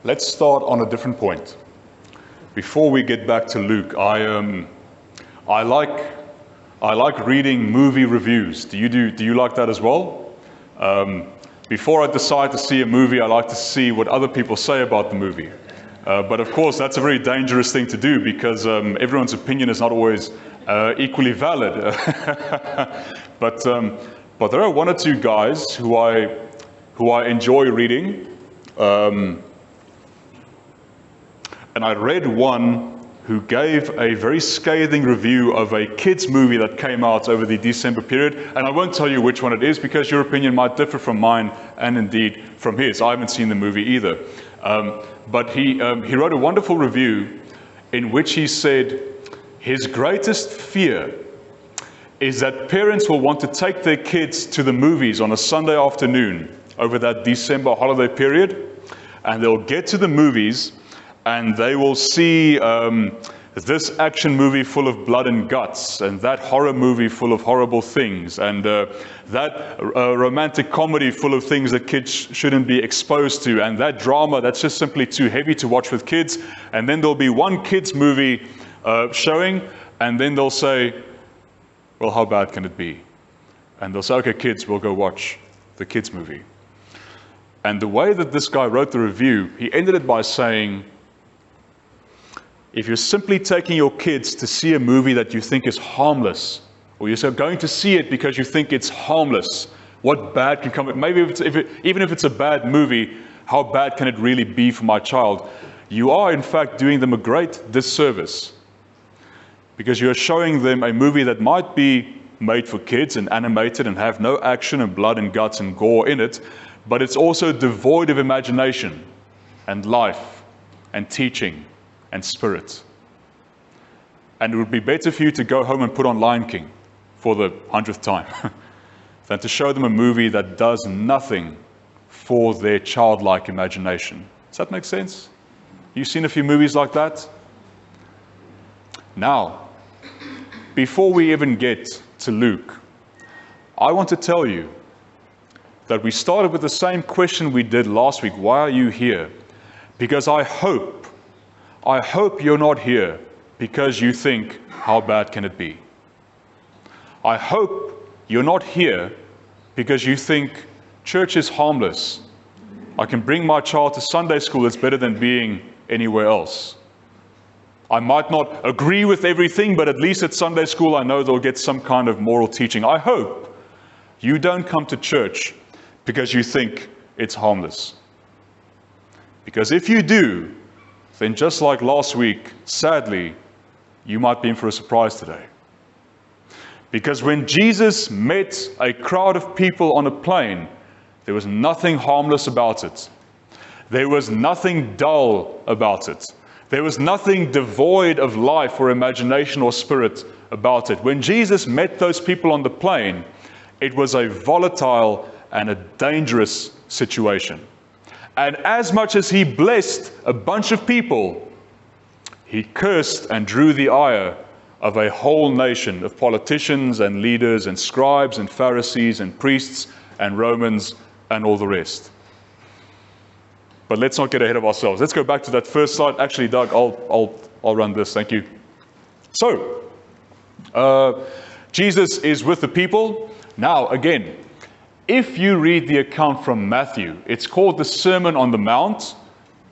Let's start on a different point. Before we get back to Luke, I like reading movie reviews. Do you like that as well? Before I decide to see a movie, I like to see what other people say about the movie. But of course, that's a very dangerous thing to do because everyone's opinion is not always equally valid. But there are one or two guys who I enjoy reading. And I read one who gave a very scathing review of a kids movie that came out over the December period. And I won't tell you which one it is because your opinion might differ from mine and indeed from his. I haven't seen the movie either. But he wrote a wonderful review in which he said his greatest fear is that parents will want to take their kids to the movies on a Sunday afternoon over that December holiday period. And they'll get to the movies and they will see this action movie full of blood and guts, and that horror movie full of horrible things, and that romantic comedy full of things that kids shouldn't be exposed to, and that drama that's just simply too heavy to watch with kids. And then there'll be one kids movie showing, and then they'll say, well, how bad can it be? And they'll say, okay, kids, we'll go watch the kids movie. And the way that this guy wrote the review, he ended it by saying, if you're simply taking your kids to see a movie that you think is harmless, or you're going to see it because you think it's harmless, what bad can come? Maybe even if it's a bad movie, how bad can it really be for my child? You are in fact doing them a great disservice, because you're showing them a movie that might be made for kids and animated and have no action and blood and guts and gore in it, but it's also devoid of imagination and life and teaching and spirit. And it would be better for you to go home and put on Lion King for the 100th time than to show them a movie that does nothing for their childlike imagination. Does that make sense? You've seen a few movies like that? Now, before we even get to Luke, I want to tell you that we started with the same question we did last week. Why are you here? Because I hope you're not here because you think, how bad can it be? I hope you're not here because you think church is harmless. I can bring my child to Sunday school, it's better than being anywhere else. I might not agree with everything, but at least at Sunday school I know they'll get some kind of moral teaching. I hope you don't come to church because you think it's harmless. Because if you do, then just like last week, sadly, you might be in for a surprise today. Because when Jesus met a crowd of people on a plane, there was nothing harmless about it. There was nothing dull about it. There was nothing devoid of life or imagination or spirit about it. When Jesus met those people on the plane, it was a volatile and a dangerous situation. And as much as he blessed a bunch of people, he cursed and drew the ire of a whole nation of politicians and leaders and scribes and Pharisees and priests and Romans and all the rest. But let's not get ahead of ourselves. Let's go back to that first slide. Actually, Doug, I'll run this. Thank you. So, Jesus is with the people. Now, again, if you read the account from Matthew, it's called the Sermon on the Mount.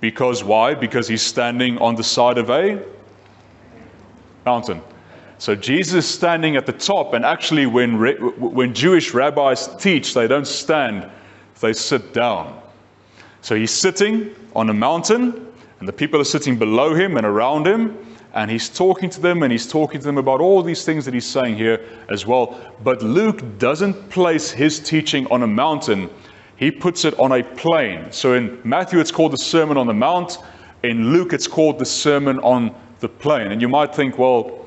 Because why? Because he's standing on the side of a mountain. So Jesus is standing at the top, and actually when Jewish rabbis teach, they don't stand, they sit down. So he's sitting on a mountain, and the people are sitting below him and around him, and he's talking to them, and he's talking to them about all these things that he's saying here as well. But Luke doesn't place his teaching on a mountain, he puts it on a plain. So in Matthew it's called the Sermon on the Mount, in Luke it's called the Sermon on the Plain. And you might think, well,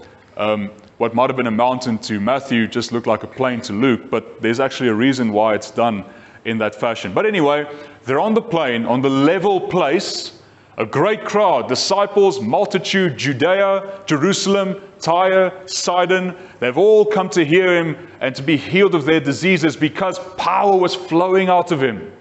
what might have been a mountain to Matthew just looked like a plain to Luke, but there's actually a reason why it's done in that fashion. But anyway, they're on the plain, on the level place, a great crowd, disciples, multitude, Judea, Jerusalem, Tyre, Sidon. They've all come to hear him and to be healed of their diseases because power was flowing out of him.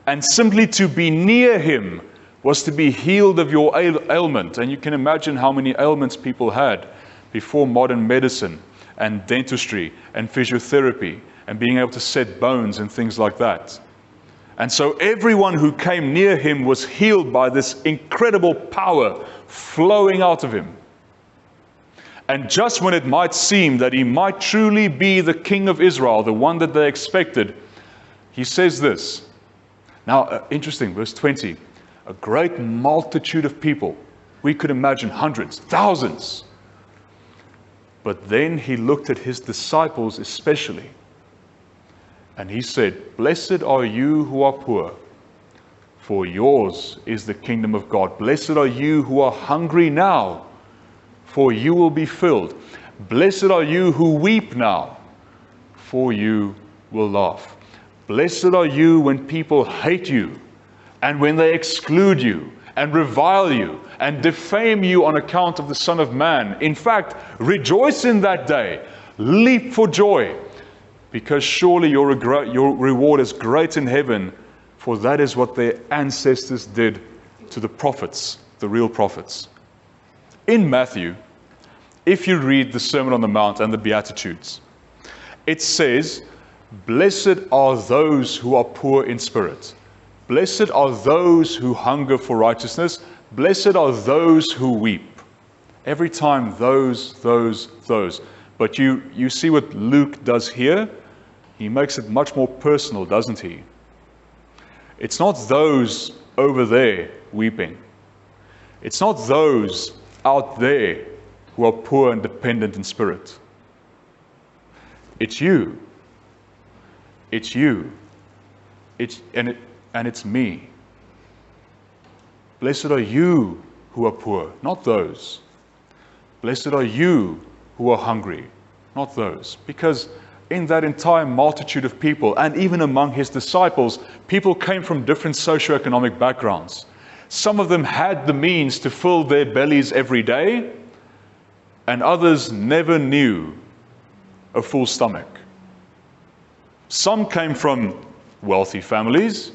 And simply to be near him was to be healed of your ailment. And you can imagine how many ailments people had before modern medicine and dentistry and physiotherapy and being able to set bones and things like that. And so everyone who came near him was healed by this incredible power flowing out of him. And just when it might seem that he might truly be the King of Israel, the one that they expected, he says this. Now, interesting, verse 20. A great multitude of people. We could imagine hundreds, thousands. But then he looked at his disciples especially. And he said, "Blessed are you who are poor, for yours is the kingdom of God. Blessed are you who are hungry now, for you will be filled. Blessed are you who weep now, for you will laugh. Blessed are you when people hate you, and when they exclude you, and revile you, and defame you on account of the Son of Man. In fact, rejoice in that day, leap for joy, because surely your reward is great in heaven, for that is what their ancestors did to the prophets, the real prophets." In Matthew, if you read the Sermon on the Mount and the Beatitudes, it says, "Blessed are those who are poor in spirit. Blessed are those who hunger for righteousness. Blessed are those who weep." Every time those. But you see what Luke does here? He makes it much more personal, doesn't he? It's not those over there weeping. It's not those out there who are poor and dependent in spirit. It's you. It's you. And it's me. Blessed are you who are poor, not those. Blessed are you who are hungry, not those. Because in that entire multitude of people, and even among his disciples, people came from different socioeconomic backgrounds. Some of them had the means to fill their bellies every day, and others never knew a full stomach. Some came from wealthy families.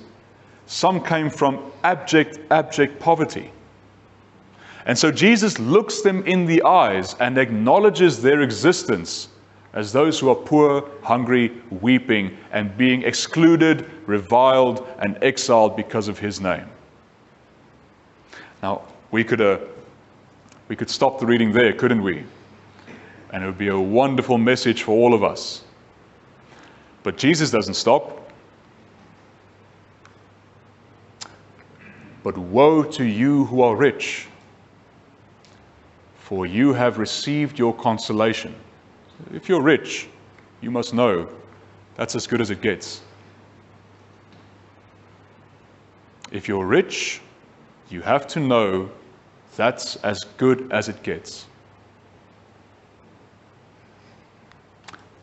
Some came from abject poverty. And so Jesus looks them in the eyes and acknowledges their existence as those who are poor, hungry, weeping, and being excluded, reviled, and exiled because of his name. Now, we could stop the reading there, couldn't we? And it would be a wonderful message for all of us. But Jesus doesn't stop. "But woe to you who are rich, for you have received your consolation." If you're rich, you must know that's as good as it gets. If you're rich, you have to know that's as good as it gets.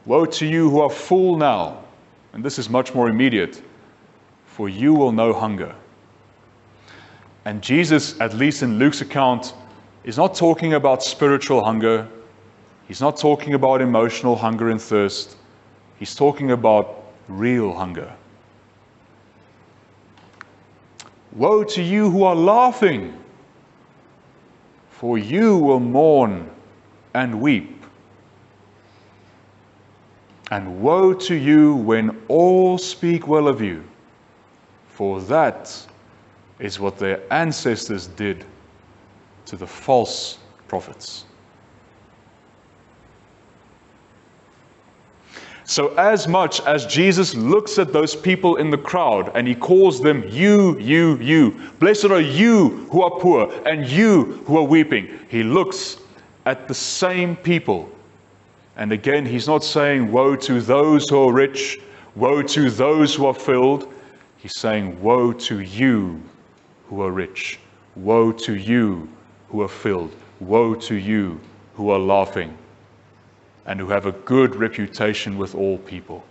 "Woe to you who are full now," and this is much more immediate, "for you will know hunger." And Jesus, at least in Luke's account, is not talking about spiritual hunger. He's not talking about emotional hunger and thirst. He's talking about real hunger. "Woe to you who are laughing, for you will mourn and weep. And woe to you when all speak well of you, for that is what their ancestors did to the false prophets." So as much as Jesus looks at those people in the crowd and he calls them you, blessed are you who are poor and you who are weeping, he looks at the same people. And again, he's not saying woe to those who are rich, woe to those who are filled. He's saying woe to you who are rich, woe to you who are filled, woe to you who are laughing and who have a good reputation with all people.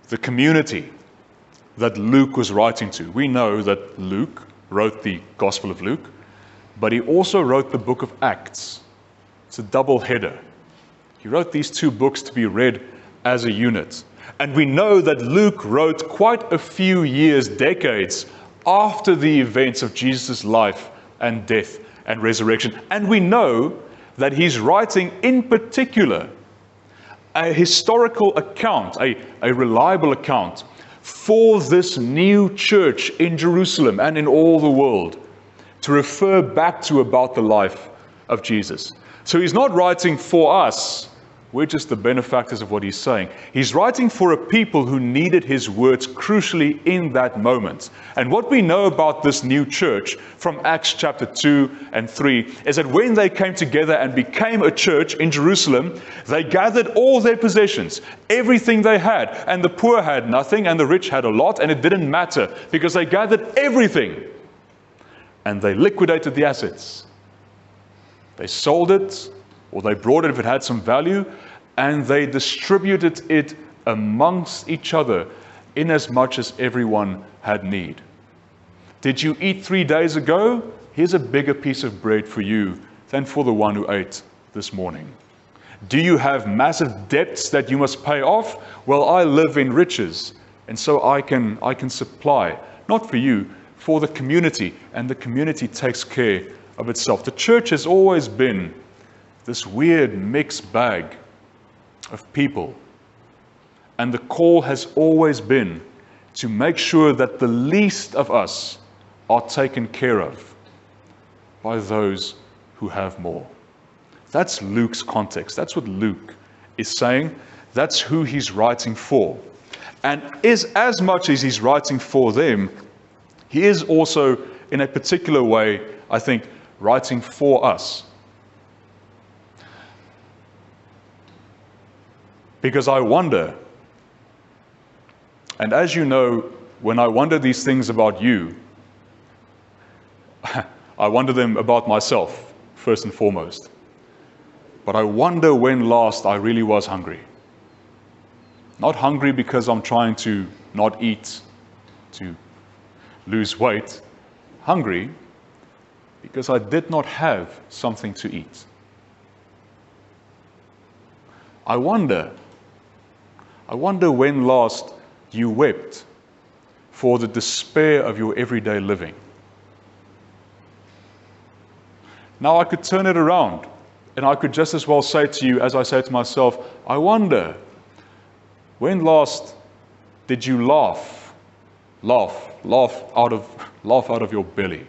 The community that Luke was writing to, we know that Luke wrote the Gospel of Luke, but he also wrote the book of Acts. It's a double header. He wrote these two books to be read as a unit. And we know that Luke wrote quite a few years, decades, after the events of Jesus' life and death and resurrection. And we know that he's writing in particular a historical account, a reliable account for this new church in Jerusalem and in all the world, to refer back to about the life of Jesus. So he's not writing for us. We're just the benefactors of what he's saying. He's writing for a people who needed his words crucially in that moment. And what we know about this new church from Acts chapter 2 and 3 is that when they came together and became a church in Jerusalem, they gathered all their possessions, everything they had, and the poor had nothing and the rich had a lot, and it didn't matter because they gathered everything and they liquidated the assets. They sold it, or they brought it if it had some value, and they distributed it amongst each other inasmuch as everyone had need. Did you eat 3 days ago? Here's a bigger piece of bread for you than for the one who ate this morning. Do you have massive debts that you must pay off? Well, I live in riches, and so I can supply, not for you, for the community, and the community takes care of itself. The church has always been this weird mixed bag of people. And the call has always been to make sure that the least of us are taken care of by those who have more. That's Luke's context. That's what Luke is saying. That's who he's writing for. And as much as he's writing for them, he is also, in a particular way, I think, writing for us. Because I wonder, and as you know, when I wonder these things about you, I wonder them about myself, first and foremost. But I wonder when last I really was hungry. Not hungry because I'm trying to not eat, to lose weight. Hungry because I did not have something to eat. I wonder when last you wept for the despair of your everyday living. Now I could turn it around, and I could just as well say to you, as I say to myself, I wonder, when last did you laugh out of your belly,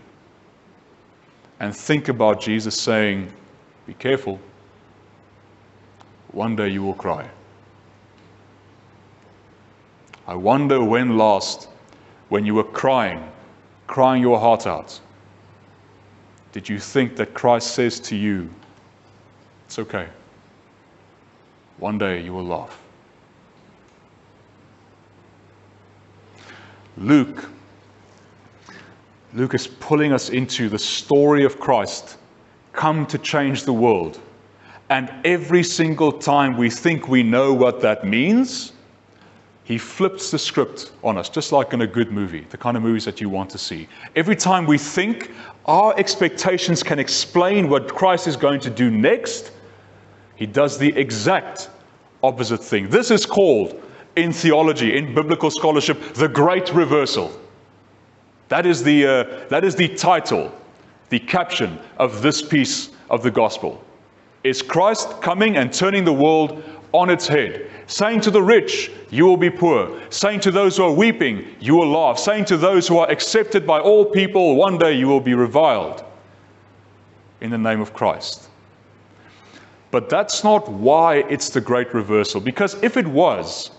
and think about Jesus saying, be careful, one day you will cry. I wonder when last, when you were crying your heart out, did you think that Christ says to you, it's okay, one day you will laugh. Luke is pulling us into the story of Christ, come to change the world. And every single time we think we know what that means, he flips the script on us, just like in a good movie, the kind of movies that you want to see. Every time we think our expectations can explain what Christ is going to do next, he does the exact opposite thing. This is called, in theology, in biblical scholarship, the great reversal. That is the title, the caption of this piece of the gospel. Is Christ coming and turning the world on its head, saying to the rich, you will be poor, saying to those who are weeping, you will laugh, saying to those who are accepted by all people, one day you will be reviled in the name of Christ. But that's not why it's the great reversal, because if it was,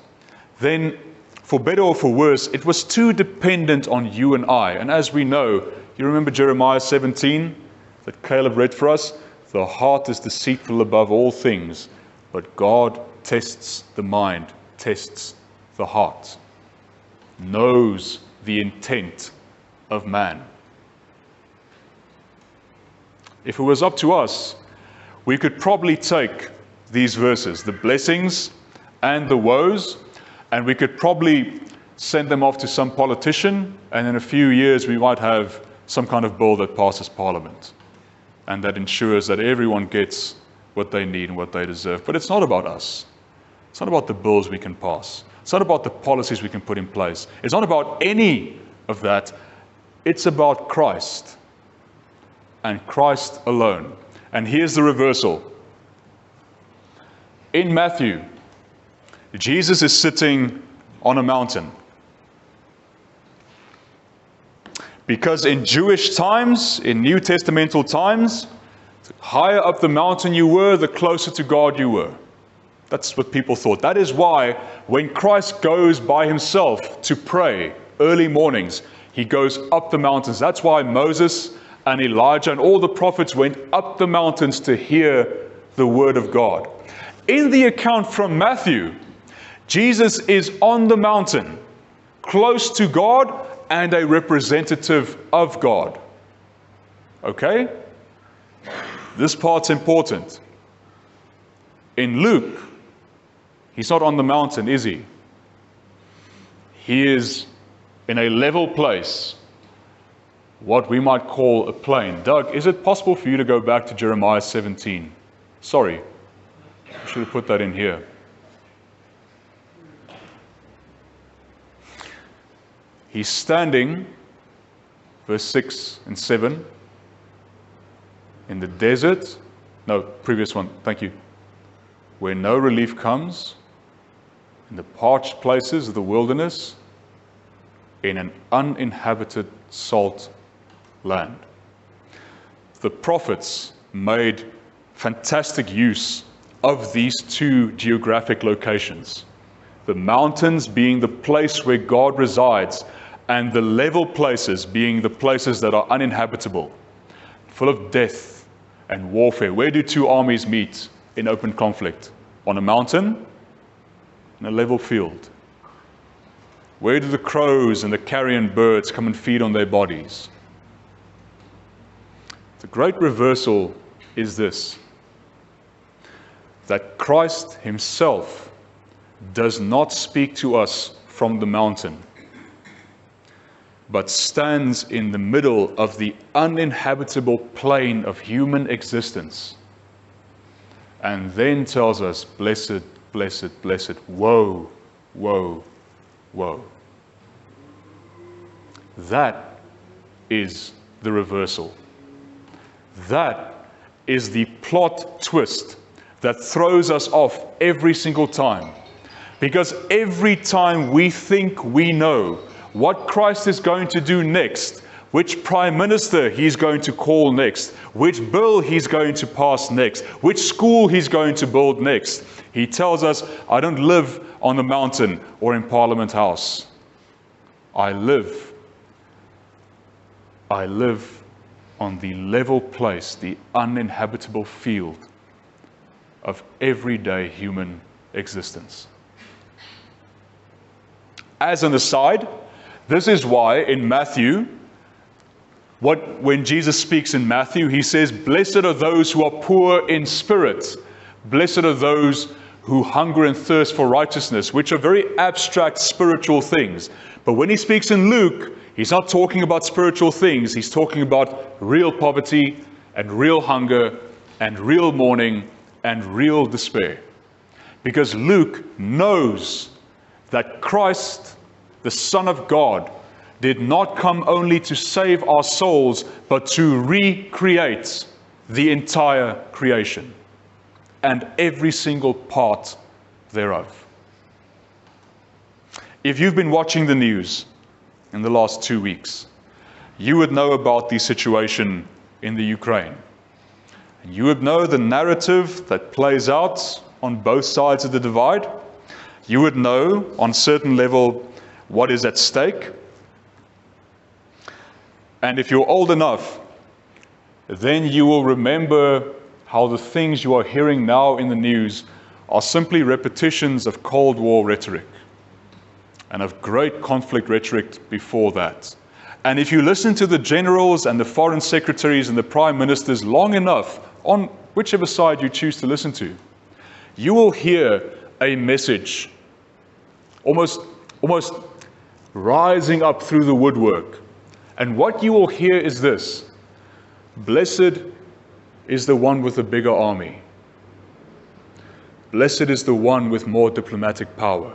then for better or for worse, it was too dependent on you and I. And as we know, you remember Jeremiah 17 that Caleb read for us? The heart is deceitful above all things, but God tests the mind, tests the heart, knows the intent of man. If it was up to us, we could probably take these verses, the blessings and the woes, and we could probably send them off to some politician, and in a few years we might have some kind of bill that passes Parliament, and that ensures that everyone gets what they need and what they deserve. But it's not about us. It's not about the bills we can pass. It's not about the policies we can put in place. It's not about any of that. It's about Christ and Christ alone. And here's the reversal. In Matthew, Jesus is sitting on a mountain. Because in Jewish times, in New Testamental times, the higher up the mountain you were, the closer to God you were. That's what people thought. That is why when Christ goes by himself to pray early mornings, he goes up the mountains. That's why Moses and Elijah and all the prophets went up the mountains to hear the word of God. In the account from Matthew, Jesus is on the mountain, close to God and a representative of God. Okay? This part's important. In Luke, he's not on the mountain, is he? He is in a level place, what we might call a plain. Doug, is it possible for you to go back to Jeremiah 17? Sorry, I should have put that in here. He's standing, verse 6 and 7, in the desert. No, previous one, thank you. Where no relief comes, in the parched places of the wilderness, in an uninhabited salt land. The prophets made fantastic use of these two geographic locations. The mountains being the place where God resides, and the level places being the places that are uninhabitable, full of death and warfare. Where do two armies meet in open conflict? On a mountain, in a level field. Where do the crows and the carrion birds come and feed on their bodies? The great reversal is this, that Christ himself does not speak to us from the mountain, but stands in the middle of the uninhabitable plain of human existence, and then tells us, blessed, blessed, blessed, woe, woe, woe. That is the reversal. That is the plot twist that throws us off every single time. Because every time we think we know what Christ is going to do next, which prime minister he's going to call next, which bill he's going to pass next, which school he's going to build next, he tells us, I don't live on the mountain or in Parliament House. I live on the level place, the uninhabitable field of everyday human existence. As an aside, this is why in Matthew, when Jesus speaks in Matthew, he says, blessed are those who are poor in spirit. Blessed are those who hunger and thirst for righteousness, which are very abstract spiritual things. But when he speaks in Luke, he's not talking about spiritual things. He's talking about real poverty and real hunger and real mourning and real despair. Because Luke knows that Christ, the Son of God, did not come only to save our souls, but to recreate the entire creation and every single part thereof. If you've been watching the news in the last 2 weeks, you would know about the situation in the Ukraine. You would know the narrative that plays out on both sides of the divide. You would know on a certain level what is at stake. And if you're old enough, then you will remember how the things you are hearing now in the news are simply repetitions of Cold War rhetoric and of great conflict rhetoric before that. And if you listen to the generals and the foreign secretaries and the prime ministers long enough, on whichever side you choose to listen to, you will hear a message almost rising up through the woodwork. And what you will hear is this: blessed is the one with the bigger army. Blessed is the one with more diplomatic power.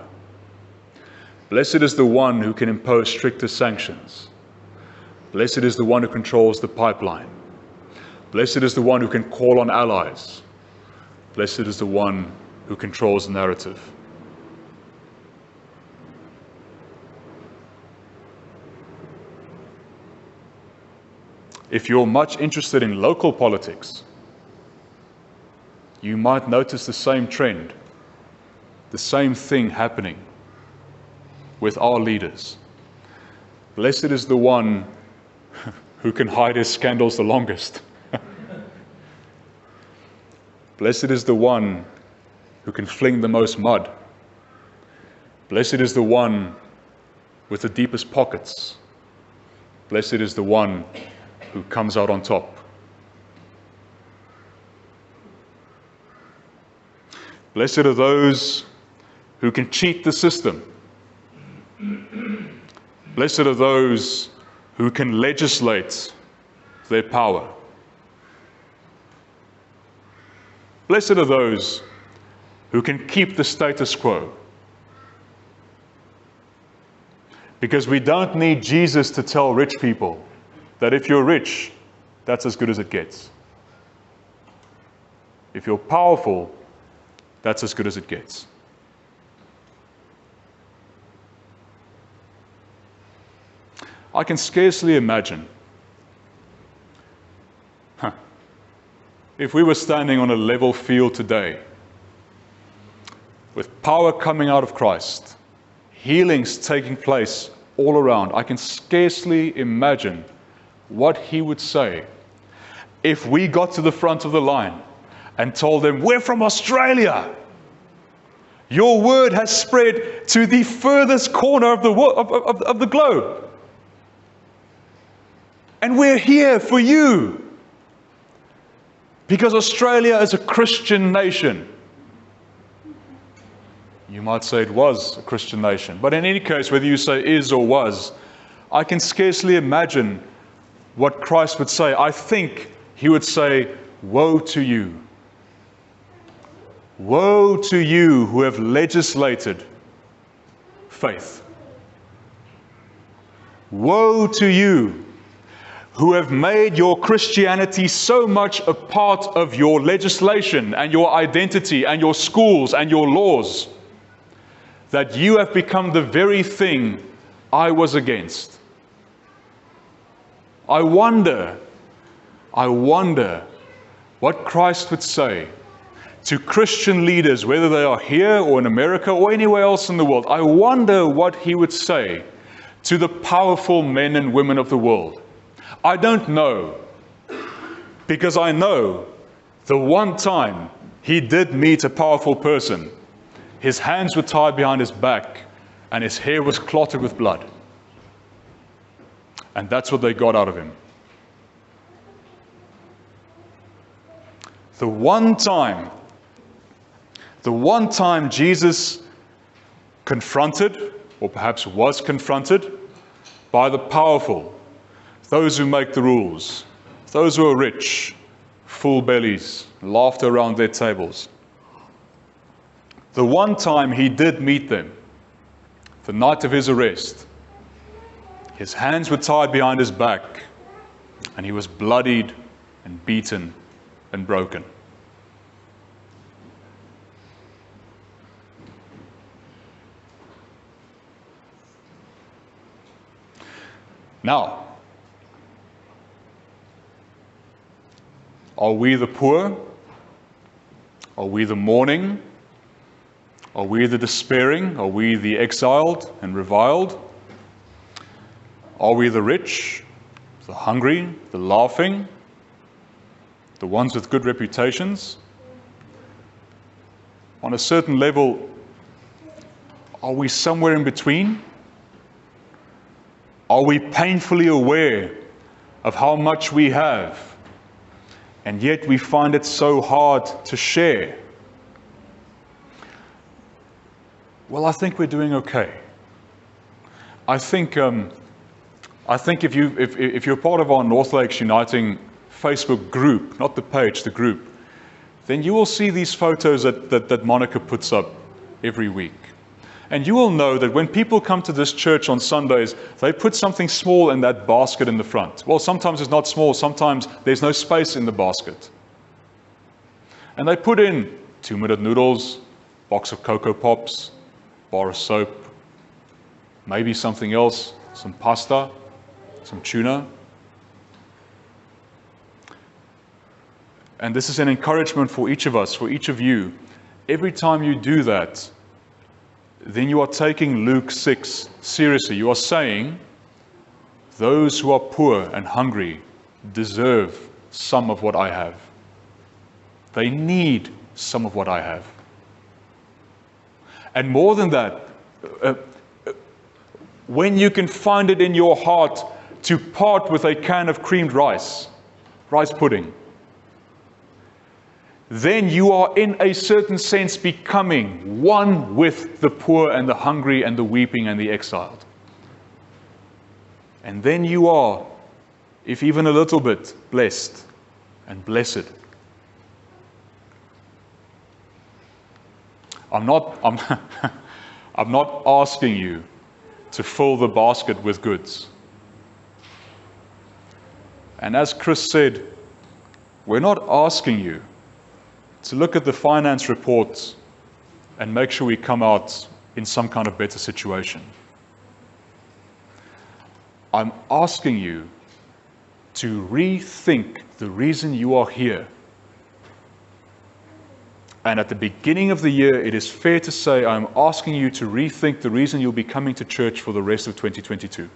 Blessed is the one who can impose stricter sanctions. Blessed is the one who controls the pipeline. Blessed is the one who can call on allies. Blessed is the one who controls the narrative. If you're much interested in local politics, you might notice the same trend, the same thing happening with our leaders. Blessed is the one who can hide his scandals the longest. Blessed is the one who can fling the most mud. Blessed is the one with the deepest pockets. Blessed is the one who comes out on top. Blessed are those who can cheat the system. Blessed are those who can legislate their power. Blessed are those who can keep the status quo. Because we don't need Jesus to tell rich people that if you're rich, that's as good as it gets. If you're powerful, that's as good as it gets. I can scarcely imagine if we were standing on a level field today with power coming out of Christ, healings taking place all around. I can scarcely imagine what he would say if we got to the front of the line and told them, we're from Australia. Your word has spread to the furthest corner of the globe. And we're here for you. Because Australia is a Christian nation. You might say it was a Christian nation. But in any case, whether you say is or was, I can scarcely imagine what Christ would say. I think he would say, woe to you. Woe to you who have legislated faith. Woe to you who have made your Christianity so much a part of your legislation and your identity and your schools and your laws that you have become the very thing I was against. I wonder what Christ would say to Christian leaders, whether they are here or in America or anywhere else in the world. I wonder what he would say to the powerful men and women of the world. I don't know, because I know the one time he did meet a powerful person, his hands were tied behind his back and his hair was clotted with blood. And that's what they got out of him. The one time Jesus confronted, or perhaps was confronted, by the powerful, those who make the rules, those who are rich, full bellies, laughter around their tables. The one time he did meet them, the night of his arrest, his hands were tied behind his back, and he was bloodied and beaten and broken. Now, are we the poor? Are we the mourning? Are we the despairing? Are we the exiled and reviled? Are we the rich, the hungry, the laughing, the ones with good reputations? On a certain level, are we somewhere in between? Are we painfully aware of how much we have, and yet we find it so hard to share? Well, I think we're doing okay. I think if you're part of our North Lakes Uniting Facebook group, not the page, the group, then you will see these photos that Monica puts up every week. And you will know that when people come to this church on Sundays, they put something small in that basket in the front. Well, sometimes it's not small, sometimes there's no space in the basket. And they put in 2-minute noodles, box of Cocoa Pops, bar of soap, maybe something else, some pasta, some tuna. And this is an encouragement for each of us, for each of you. Every time you do that, then you are taking Luke 6 seriously. You are saying, those who are poor and hungry deserve some of what I have. They need some of what I have. And more than that, when you can find it in your heart to part with a can of creamed rice pudding, then you are in a certain sense becoming one with the poor and the hungry and the weeping and the exiled. And then you are, if even a little bit, blessed and blessed. I'm not asking you to fill the basket with goods. And as Chris said, we're not asking you to look at the finance reports and make sure we come out in some kind of better situation. I'm asking you to rethink the reason you are here. And at the beginning of the year, it is fair to say I'm asking you to rethink the reason you'll be coming to church for the rest of 2022.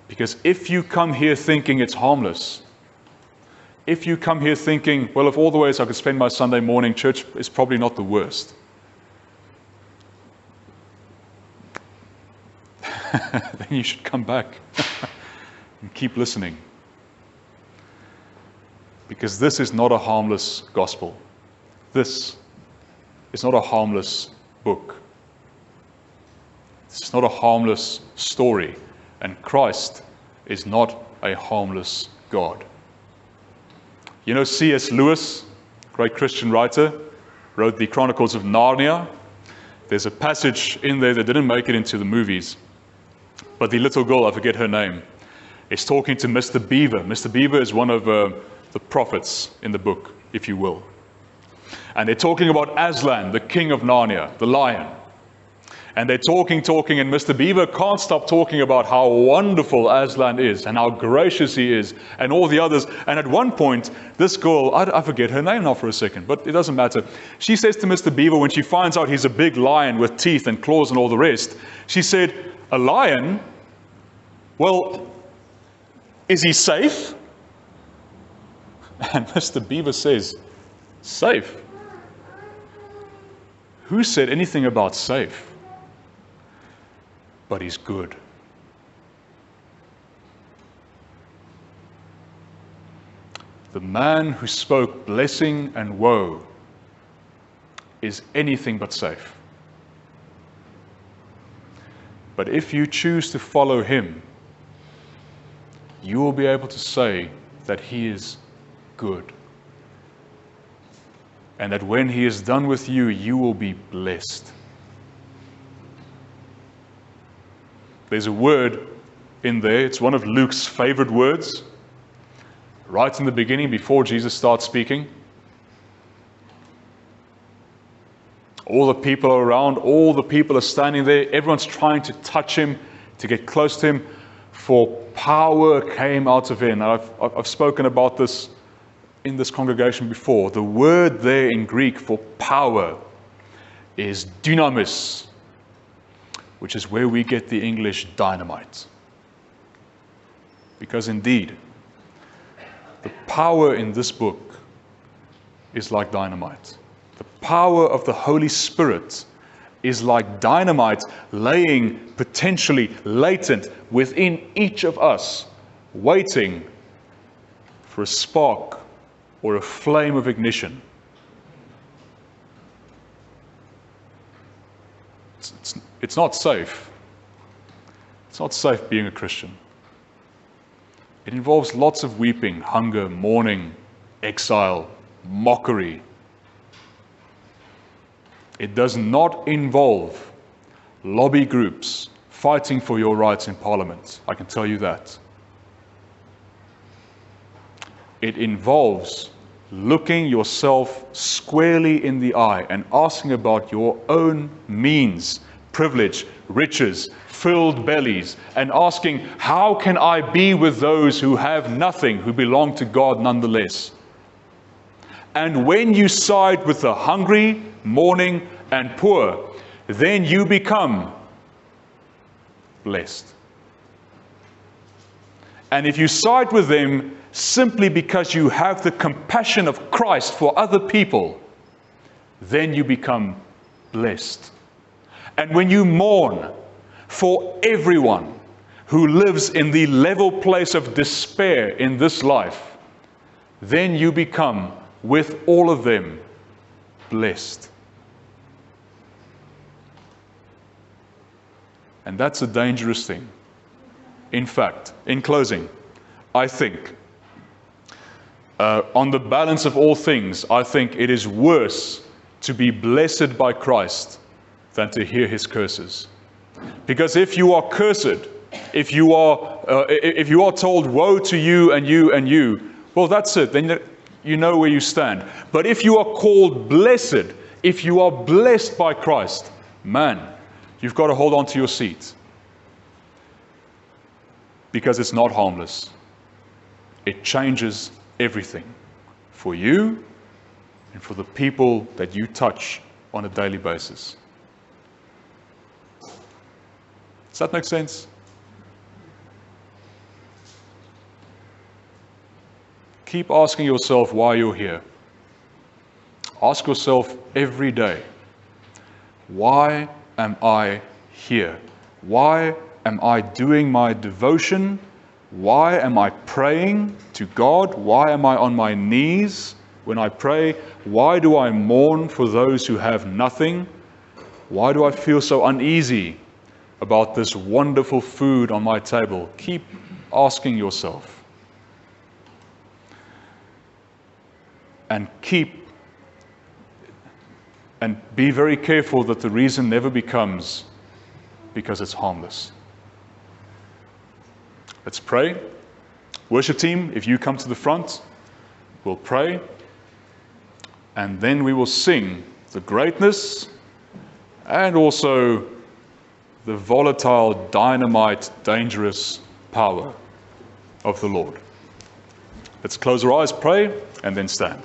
Because if you come here thinking it's harmless, if you come here thinking, well, of all the ways I could spend my Sunday morning, church is probably not the worst, then you should come back and keep listening. Because this is not a harmless gospel. This is not a harmless book. This is not a harmless story. And Christ is not a harmless God. You know, C.S. Lewis, great Christian writer, wrote the Chronicles of Narnia. There's a passage in there that didn't make it into the movies. But the little girl, I forget her name, is talking to Mr. Beaver. Mr. Beaver is one of the prophets in the book, if you will. And they're talking about Aslan, the king of Narnia, the lion. And they're talking, and Mr. Beaver can't stop talking about how wonderful Aslan is and how gracious he is and all the others. And at one point, this girl, I forget her name now for a second, but it doesn't matter. She says to Mr. Beaver, when she finds out he's a big lion with teeth and claws and all the rest, she said, a lion? Well, is he safe? And Mr. Beaver says, safe? Who said anything about safe? But he's good. The man who spoke blessing and woe is anything but safe. But if you choose to follow him, you will be able to say that he is good. And that when he is done with you, you will be blessed. There's a word in there, it's one of Luke's favorite words, right in the beginning before Jesus starts speaking. All the people are around, all the people are standing there, everyone's trying to touch him, to get close to him, for power came out of him. And I've spoken about this in this congregation before. The word there in Greek for power is dynamis, which is where we get the English dynamite. Because indeed, the power in this book is like dynamite. The power of the Holy Spirit is like dynamite laying potentially latent within each of us, waiting for a spark or a flame of ignition. It's not safe. It's not safe being a Christian. It involves lots of weeping, hunger, mourning, exile, mockery. It does not involve lobby groups fighting for your rights in Parliament. I can tell you that. It involves looking yourself squarely in the eye and asking about your own means, privilege, riches, filled bellies, and asking, how can I be with those who have nothing, who belong to God nonetheless? And when you side with the hungry, mourning, and poor, then you become blessed. And if you side with them simply because you have the compassion of Christ for other people, then you become blessed. And when you mourn for everyone who lives in the level place of despair in this life, then you become, with all of them, blessed. And that's a dangerous thing. In fact, in closing, I think, on the balance of all things, I think it is worse to be blessed by Christ than to hear his curses. Because if you are cursed, if you are told, woe to you and you and you, well, that's it. Then you know where you stand. But if you are called blessed, if you are blessed by Christ, man, you've got to hold on to your seat. Because it's not harmless. It changes everything for you and for the people that you touch on a daily basis. Does that make sense? Keep asking yourself why you're here. Ask yourself every day, why am I here? Why am I doing my devotion? Why am I praying to God? Why am I on my knees when I pray? Why do I mourn for those who have nothing? Why do I feel so uneasy about this wonderful food on my table? Keep asking yourself. And be very careful that the reason never becomes because it's harmless. Let's pray. Worship team, if you come to the front, we'll pray. And then we will sing the greatness and also the volatile, dynamite, dangerous power of the Lord. Let's close our eyes, pray, and then stand.